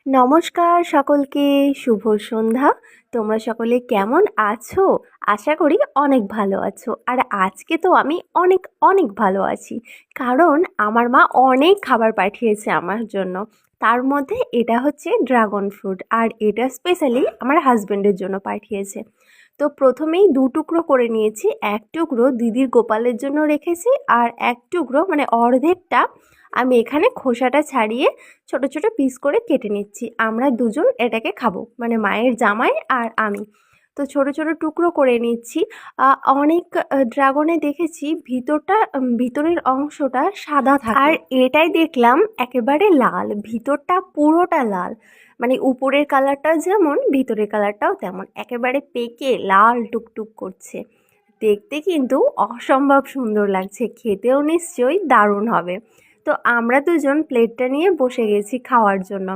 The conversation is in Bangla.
নমস্কার সকলকে, শুভ সন্ধ্যা। তোমরা সকলে কেমন আছো? আশা করি অনেক ভালো আছো। আর আজকে তো আমি অনেক অনেক ভালো আছি, কারণ আমার মা অনেক খাবার পাঠিয়েছে আমার জন্য। তার মধ্যে এটা হচ্ছে ড্রাগন ফ্রুট, আর এটা স্পেশালি আমার হাজবেন্ডের জন্য পাঠিয়েছে। তো প্রথমেই দু টুকরো করে নিয়েছি, এক টুকরো দিদির গোপালের জন্য রেখেছি, আর এক টুকরো মানে অর্ধেকটা আমি এখানে খোসাটা ছাড়িয়ে ছোট ছোট পিস করে কেটে নিচ্ছি। আমরা দুজন এটাকে খাবো, মানে মায়ের জামাই আর আমি। তো ছোট ছোট টুকরো করে নিচ্ছি। অনেক ড্রাগনে দেখেছি ভিতরটা ভিতরের অংশটা সাদা থাকে, আর এটাই দেখলাম একেবারে লাল, ভিতরটা পুরোটা লাল। মানে উপরের কালারটা যেমন ভিতরের কালারটাও তেমন, একেবারে পেকে লাল টুকটুক করছে। দেখতে কিন্তু অসম্ভব সুন্দর লাগছে, খেতেও নিশ্চয়ই দারুণ হবে। তো আমরা দুজন প্লেটটা নিয়ে বসে গেছি খাওয়ার জন্য।